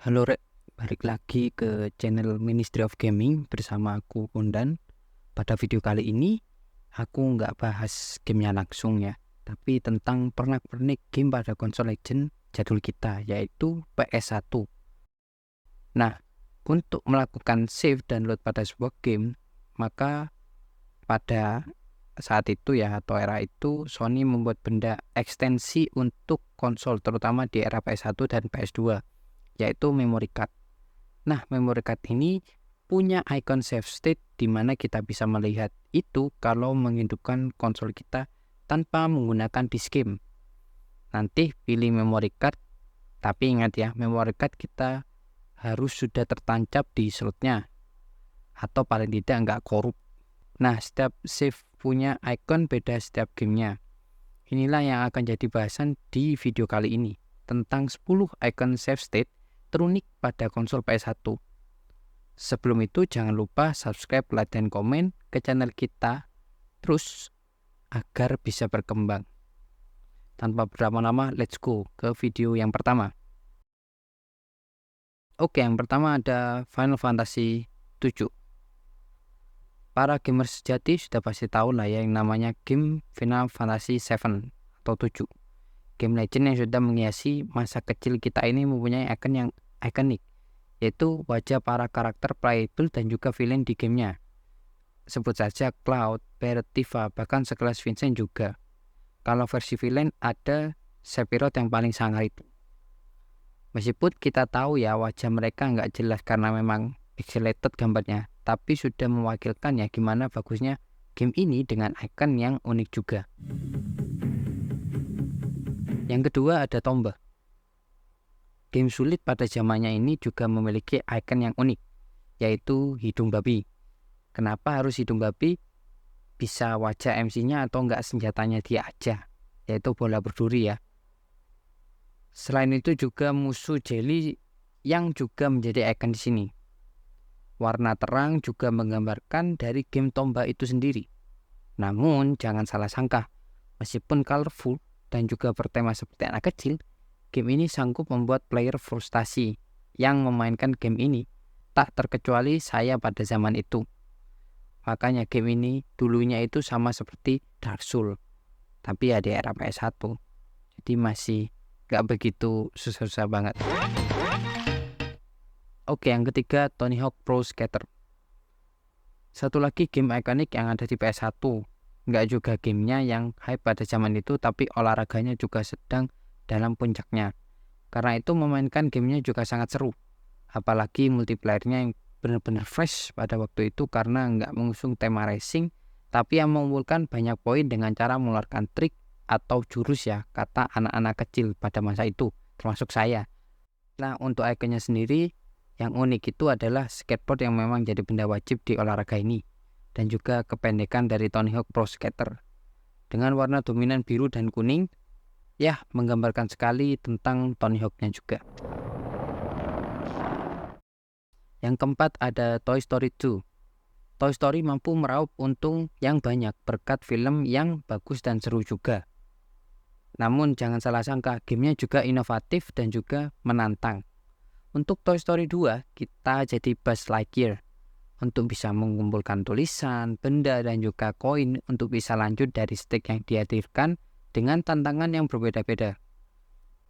Halo Rek, balik lagi ke channel Ministry of Gaming bersama aku Bondan. Pada video kali ini, aku nggak bahas gamenya langsung ya, tapi tentang pernak-pernik game pada konsol Legend jadul kita, yaitu PS1. Nah, untuk melakukan save dan load pada sebuah game, maka pada saat itu ya, atau era itu, Sony membuat benda ekstensi untuk konsol, terutama di era PS1 dan PS2, yaitu memory card. Nah, memory card ini punya icon save state di mana kita bisa melihat itu kalau menghidupkan konsol kita tanpa menggunakan disk game. Nanti pilih memory card, tapi ingat ya, memory card kita harus sudah tertancap di slotnya atau paling tidak nggak korup. Nah, setiap save punya icon beda setiap gamenya. Inilah yang akan jadi bahasan di video kali ini tentang 10 icon save state terunik pada konsol PS1. Sebelum itu jangan lupa subscribe, like, dan komen ke channel kita terus agar bisa berkembang. Tanpa berlama-lama, let's go ke video yang pertama. Oke, yang pertama ada Final Fantasy 7. Para gamer sejati sudah pasti tahu lah ya yang namanya game Final Fantasy 7 atau 7. Game legend yang sudah menghiasi masa kecil kita ini mempunyai icon yang ikonik, yaitu wajah para karakter playable dan juga villain di gamenya. Sebut saja Cloud, Barret, Tifa, bahkan sekelas Vincent juga. Kalau versi villain ada Sephiroth yang paling sangar itu. Meskipun kita tahu ya wajah mereka nggak jelas karena memang pixelated gambarnya, tapi sudah mewakilkan ya gimana bagusnya game ini dengan icon yang unik juga. Yang kedua ada Tomba. Game sulit pada zamannya ini juga memiliki icon yang unik, yaitu hidung babi. Kenapa harus hidung babi? Bisa wajah MC-nya atau enggak senjatanya dia aja, yaitu bola berduri ya. Selain itu juga musuh Jelly yang juga menjadi icon di sini. Warna terang juga menggambarkan dari game Tomba itu sendiri. Namun jangan salah sangka, meskipun colorful dan juga bertema seperti anak kecil, game ini sanggup membuat player frustasi yang memainkan game ini tak terkecuali saya pada zaman itu. Makanya game ini dulunya itu sama seperti Dark Souls, tapi ya di era PS1. Jadi masih gak begitu susah-susah banget. Oke, yang ketiga Tony Hawk Pro Skater. Satu lagi game ikonik yang ada di PS1. Nggak juga gamenya yang hype pada zaman itu, tapi olahraganya juga sedang dalam puncaknya. Karena itu memainkan gamenya juga sangat seru. Apalagi multiplayernya yang benar-benar fresh pada waktu itu karena nggak mengusung tema racing, tapi yang mengumpulkan banyak poin dengan cara mengeluarkan trik atau jurus ya, kata anak-anak kecil pada masa itu, termasuk saya. Nah, untuk ikonnya sendiri, yang unik itu adalah skateboard yang memang jadi benda wajib di olahraga ini, dan juga kependekan dari Tony Hawk Pro Skater. Dengan warna dominan biru dan kuning, ya menggambarkan sekali tentang Tony Hawk-nya juga. Yang keempat ada Toy Story 2. Toy Story mampu meraup untung yang banyak berkat film yang bagus dan seru juga. Namun jangan salah sangka, gamenya juga inovatif dan juga menantang. Untuk Toy Story 2, kita jadi Buzz Lightyear untuk bisa mengumpulkan tulisan, benda, dan juga koin untuk bisa lanjut dari stage yang dihadirkan dengan tantangan yang berbeda-beda.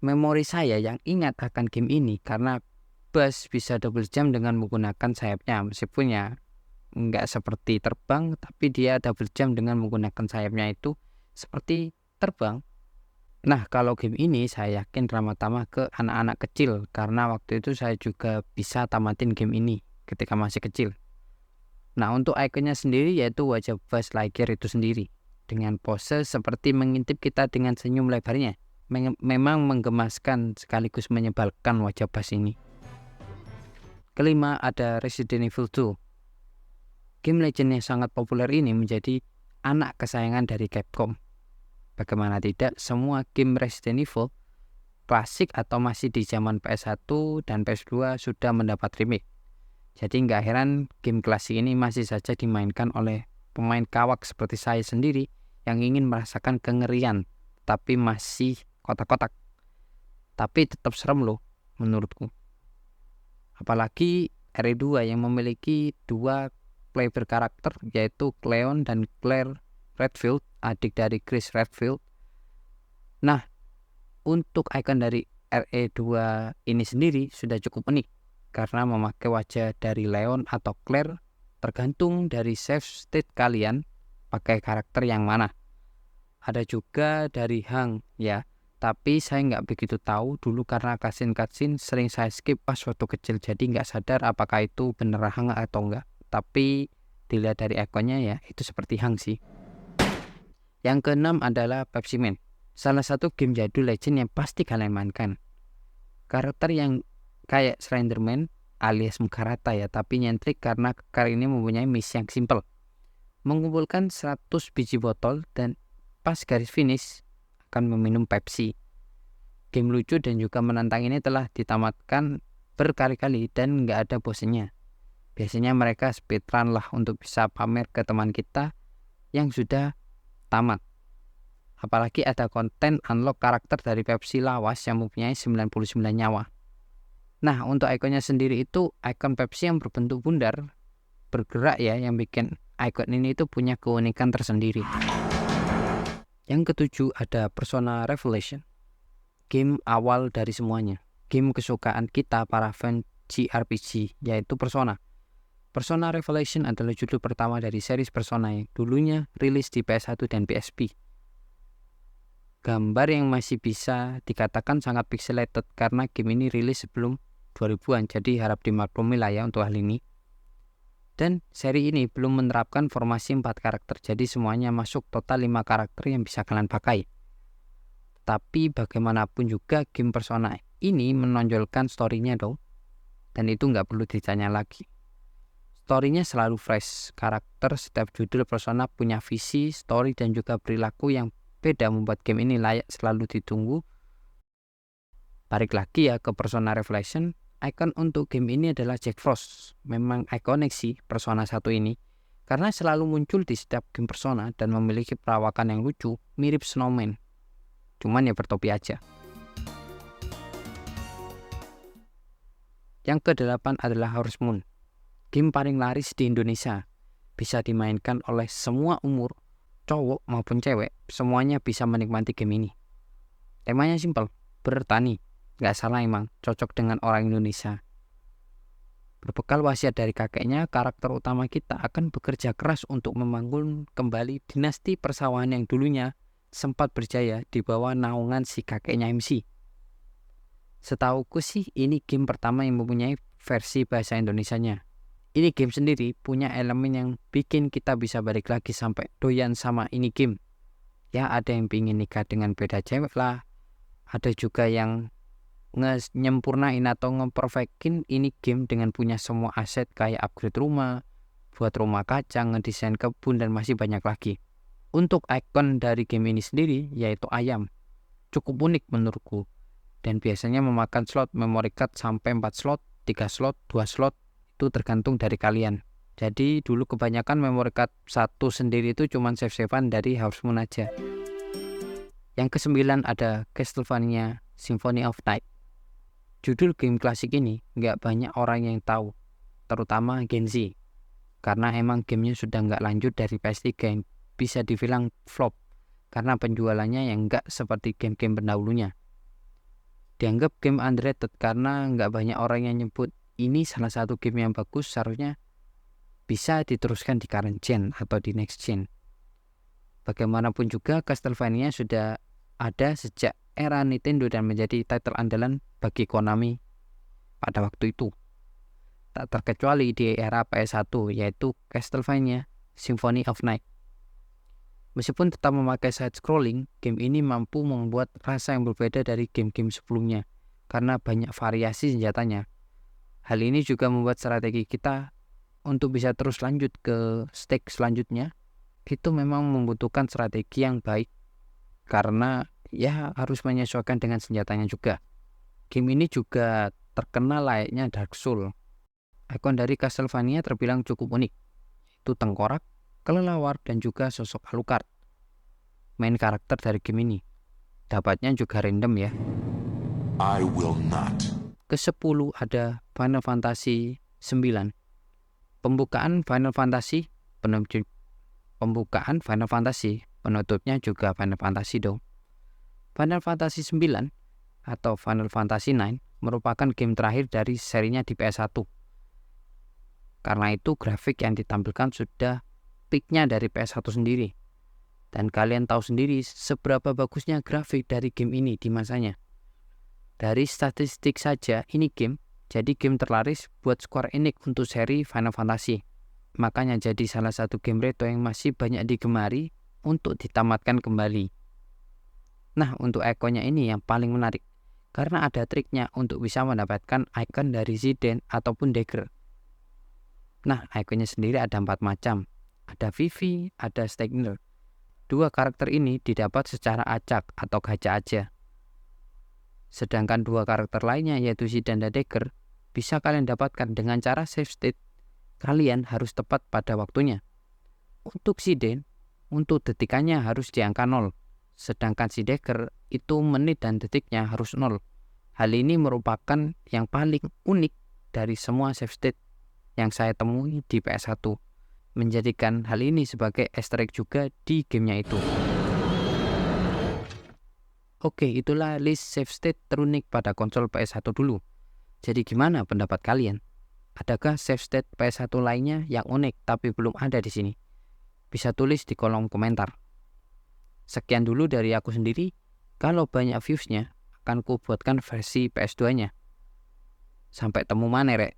Memori saya yang ingat akan game ini karena Buzz bisa double jump dengan menggunakan sayapnya, meskipun ya nggak seperti terbang, tapi dia double jump dengan menggunakan sayapnya itu seperti terbang. Nah, kalau game ini saya yakin ramah-tamah ke anak-anak kecil karena waktu itu saya juga bisa tamatin game ini ketika masih kecil. Nah, untuk ikonnya sendiri yaitu wajah Buzz Lightyear itu sendiri dengan pose seperti mengintip kita dengan senyum lebarnya. Memang menggemaskan sekaligus menyebalkan wajah Buzz ini. Kelima ada Resident Evil 2. Game legend yang sangat populer ini menjadi anak kesayangan dari Capcom. Bagaimana tidak, semua game Resident Evil klasik atau masih di zaman PS1 dan PS2 sudah mendapat remake. Jadi nggak heran game klasik ini masih saja dimainkan oleh pemain kawak seperti saya sendiri yang ingin merasakan kengerian, tapi masih kotak-kotak. Tapi tetap serem loh menurutku. Apalagi RE2 yang memiliki dua playable karakter, yaitu Cleon dan Claire Redfield, adik dari Chris Redfield. Nah, untuk icon dari RE2 ini sendiri sudah cukup unik karena memakai wajah dari Leon atau Claire, tergantung dari save state kalian pakai karakter yang mana. Ada juga dari Hang ya, tapi saya nggak begitu tahu dulu karena cutscene sering saya skip pas waktu kecil, jadi nggak sadar apakah itu bener Hang atau enggak. Tapi dilihat dari ikonnya ya itu seperti Hang sih. Yang keenam adalah Pepsi Man, salah satu game jadul legend yang pasti kalian mainkan. Karakter yang kayak Slenderman alias Mukarata ya, tapi nyentrik karena kali ini mempunyai misi yang simple. Mengumpulkan 100 biji botol dan pas garis finish akan meminum Pepsi. Game lucu dan juga menantang ini telah ditamatkan berkali-kali dan nggak ada bosannya. Biasanya mereka speedrun lah untuk bisa pamer ke teman kita yang sudah tamat. Apalagi ada konten unlock karakter dari Pepsi lawas yang mempunyai 99 nyawa. Nah, untuk ikonnya sendiri itu ikon Pepsi yang berbentuk bundar bergerak ya, yang bikin ikon ini itu punya keunikan tersendiri. Yang ketujuh ada Persona Revelation, game awal dari semuanya, game kesukaan kita para fan JRPG, yaitu Persona. Persona Revelation adalah judul pertama dari series Persona yang dulunya rilis di PS1 dan PSP. Gambar yang masih bisa dikatakan sangat pixelated karena game ini rilis sebelum 2000-an, jadi harap dimaklumi lah ya untuk hal ini. Dan seri ini belum menerapkan formasi 4 karakter, jadi semuanya masuk total 5 karakter yang bisa kalian pakai. Tapi bagaimanapun juga game Persona ini menonjolkan story-nya dong, dan itu nggak perlu ditanya lagi. Story-nya selalu fresh, karakter setiap judul Persona punya visi, story, dan juga perilaku yang beda membuat game ini layak selalu ditunggu. Balik lagi ya ke Persona Revelation, icon untuk game ini adalah Jack Frost. Memang ikonik sih Persona 1 ini, karena selalu muncul di setiap game Persona dan memiliki perawakan yang lucu, mirip Snowman. Cuman ya bertopi aja. Yang ke-8 adalah Harvest Moon, game paling laris di Indonesia. Bisa dimainkan oleh semua umur, cowok maupun cewek, semuanya bisa menikmati game ini. Temanya simpel, bertani. Gak salah emang, cocok dengan orang Indonesia. Berbekal wasiat dari kakeknya, karakter utama kita akan bekerja keras untuk membangun kembali dinasti persawahan yang dulunya sempat berjaya di bawah naungan si kakeknya MC. Setauku sih ini game pertama yang mempunyai versi bahasa Indonesianya. Ini game sendiri punya elemen yang bikin kita bisa balik lagi sampai doyan sama ini game. Ya ada yang pingin nikah dengan beda cewek lah. Ada juga yang nyempurnain atau ngeperfekin ini game dengan punya semua aset kayak upgrade rumah, buat rumah kaca, ngedesain kebun, dan masih banyak lagi. Untuk icon dari game ini sendiri yaitu ayam. Cukup unik menurutku. Dan biasanya memakan slot memory card sampai 4 slot, 3 slot, 2 slot. Itu tergantung dari kalian. Jadi dulu kebanyakan memory card satu sendiri itu cuma save-savean dari Harvest Moon aja. Yang ke-9 ada Castlevania Symphony of Night. Judul game klasik ini nggak banyak orang yang tahu, terutama Gen Z. Karena emang gamenya sudah nggak lanjut dari PS3 yang bisa dibilang flop. Karena penjualannya yang nggak seperti game-game pendahulunya. Dianggap game underrated karena nggak banyak orang yang nyebut ini salah satu game yang bagus, seharusnya bisa diteruskan di current gen atau di next gen. Bagaimanapun juga Castlevania sudah ada sejak era Nintendo dan menjadi title andalan bagi Konami pada waktu itu. Tak terkecuali di era PS1 yaitu Castlevania Symphony of Night. Meskipun tetap memakai side scrolling, game ini mampu membuat rasa yang berbeda dari game-game sebelumnya karena banyak variasi senjatanya. Hal ini juga membuat strategi kita untuk bisa terus lanjut ke stage selanjutnya itu memang membutuhkan strategi yang baik karena ya harus menyesuaikan dengan senjatanya juga. Game ini juga terkenal layaknya Dark Souls. Ikon dari Castlevania terbilang cukup unik, itu tengkorak, kelelawar, dan juga sosok Alucard. Main karakter dari game ini. Dapatnya juga random ya. I will not Ke-10 ada Final Fantasy 9. Pembukaan Final Fantasy, penutupnya juga Final Fantasy dong. Final Fantasy 9 atau Final Fantasy 9 merupakan game terakhir dari serinya di PS1. Karena itu grafik yang ditampilkan sudah peaknya dari PS1 sendiri. Dan kalian tahu sendiri seberapa bagusnya grafik dari game ini di masanya. Dari statistik saja ini game jadi game terlaris buat Square Enix untuk seri Final Fantasy. Makanya jadi salah satu game retro yang masih banyak digemari untuk ditamatkan kembali. Nah, untuk ikonnya ini yang paling menarik. Karena ada triknya untuk bisa mendapatkan icon dari Zidane ataupun Dagger. Nah, ikonnya sendiri ada 4 macam. Ada Vivi, ada Stegner. 2 karakter ini didapat secara acak atau gacha aja. Sedangkan 2 karakter lainnya yaitu Zidane dan Dagger bisa kalian dapatkan dengan cara save state. Kalian harus tepat pada waktunya. Untuk Zidane, untuk detikannya harus di angka 0. Sedangkan si Dagger itu menit dan detiknya harus 0. Hal ini merupakan yang paling unik dari semua save state yang saya temui di PS1, menjadikan hal ini sebagai easter egg juga di gamenya itu. Oke, itulah list save state terunik pada konsol PS1 dulu. Jadi gimana pendapat kalian? Adakah save state PS1 lainnya yang unik tapi belum ada di sini? Bisa tulis di kolom komentar. Sekian dulu dari aku sendiri. Kalau banyak viewsnya, akan ku buatkan versi PS2-nya. Sampai temu mana, Rek?